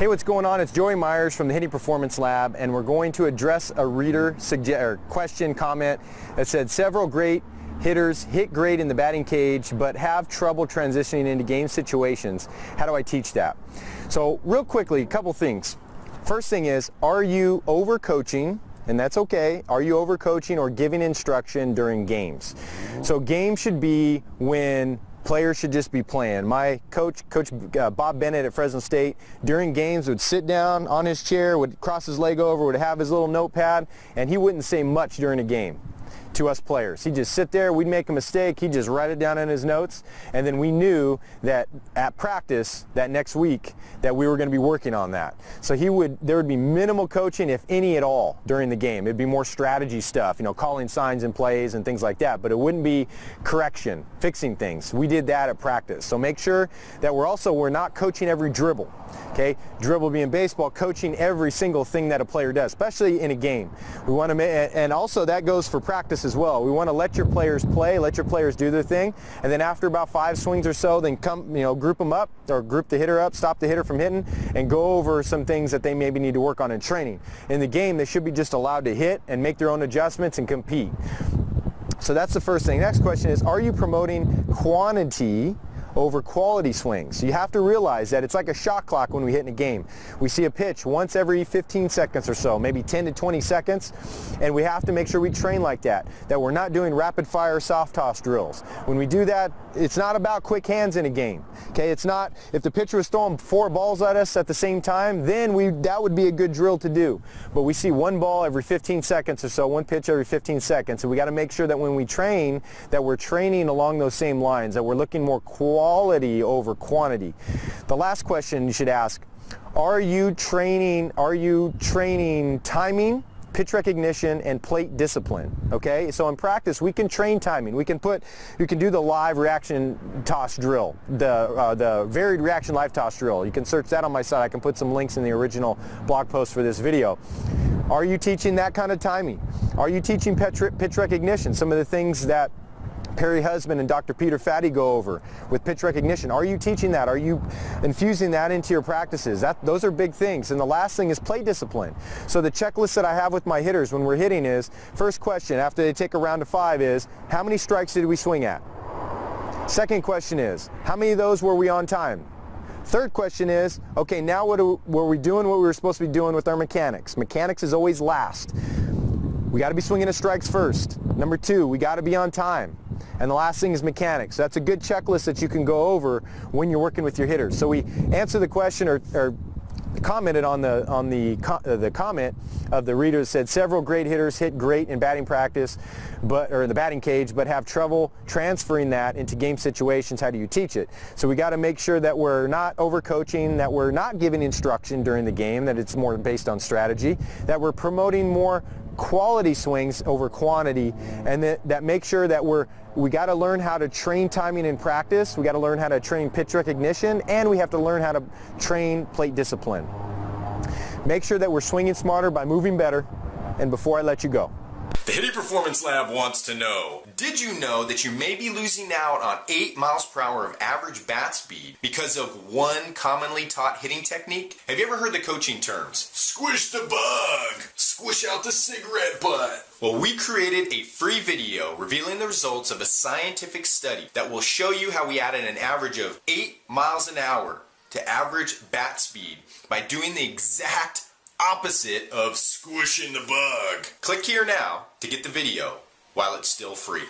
Hey, what's going on? It's Joey Myers from the Hitting Performance Lab, and we're going to address a reader question comment that said several great hitters hit great in the batting cage but have trouble transitioning into game situations. How do I teach that? So real quickly, a couple things. First thing is, are you overcoaching? And that's okay. Are you overcoaching or giving instruction during games? So games should be when players should just be playing. My coach Bob Bennett at Fresno State, during games would sit down on his chair, would cross his leg over, would have his little notepad, and he wouldn't say much during a game to us players. He'd just sit there, we'd make a mistake, he'd just write it down in his notes, and then we knew that at practice that next week that we were going to be working on that. So there would be minimal coaching, if any at all, during the game. It'd be more strategy stuff, calling signs and plays and things like that, but it wouldn't be correction, fixing things. We did that at practice. So make sure that we're not coaching every dribble. Okay, dribble being baseball, coaching every single thing that a player does, especially in a game. We want to, and also that goes for practice as well. We want to let your players play, let your players do their thing, and then after about 5 swings or so, then group them up, or group the hitter up, stop the hitter from hitting, and go over some things that they maybe need to work on in training. In the game, they should be just allowed to hit and make their own adjustments and compete. So that's the first thing. Next question is, are you promoting quantity over quality swings? So you have to realize that it's like a shot clock when we hit in a game. We see a pitch once every 15 seconds or so, maybe 10 to 20 seconds, and we have to make sure we train like that we're not doing rapid fire soft toss drills. When we do that, it's not about quick hands in a game. Okay, it's not, if the pitcher was throwing 4 balls at us at the same time, then that would be a good drill to do. But we see 1 ball every 15 seconds or so, 1 pitch every 15 seconds, and we got to make sure that when we train, that we're training along those same lines, that we're looking more quality over quantity. The last question you should ask, are you training timing, pitch recognition, and plate discipline? Okay, so in practice we can train timing. You can do the live reaction toss drill, the varied reaction live toss drill. You can search that on my site. I can put some links in the original blog post for this video. Are you teaching that kind of timing? Are you teaching pitch recognition? Some of the things that Perry Husband and Dr. Peter Fatty go over with pitch recognition. Are you teaching that? Are you infusing that into your practices? Those are big things. And the last thing is play discipline. So the checklist that I have with my hitters when we're hitting is, first question after they take a round of 5 is, how many strikes did we swing at? Second question is, how many of those were we on time? Third question is, okay, now were we doing what we were supposed to be doing with our mechanics? Mechanics is always last. We got to be swinging at strikes first. Number 2, we got to be on time. And the last thing is mechanics. That's a good checklist that you can go over when you're working with your hitters. So we answered the question or commented on the comment of the reader that said several great hitters hit great in batting practice, or in the batting cage, but have trouble transferring that into game situations. How do you teach it? So we got to make sure that we're not overcoaching, that we're not giving instruction during the game, that it's more based on strategy, that we're promoting more quality swings over quantity, and that make sure that we got to learn how to train timing in practice, we got to learn how to train pitch recognition, and we have to learn how to train plate discipline. Make sure that we're swinging smarter by moving better. And before I let you go, the Hitting Performance Lab wants to know, did you know that you may be losing out on 8 miles per hour of average bat speed because of one commonly taught hitting technique? Have you ever heard the coaching terms, squish the bug, squish out the cigarette butt? Well, we created a free video revealing the results of a scientific study that will show you how we added an average of 8 miles an hour to average bat speed by doing the exact opposite of squishing the bug. Click here now to get the video while it's still free.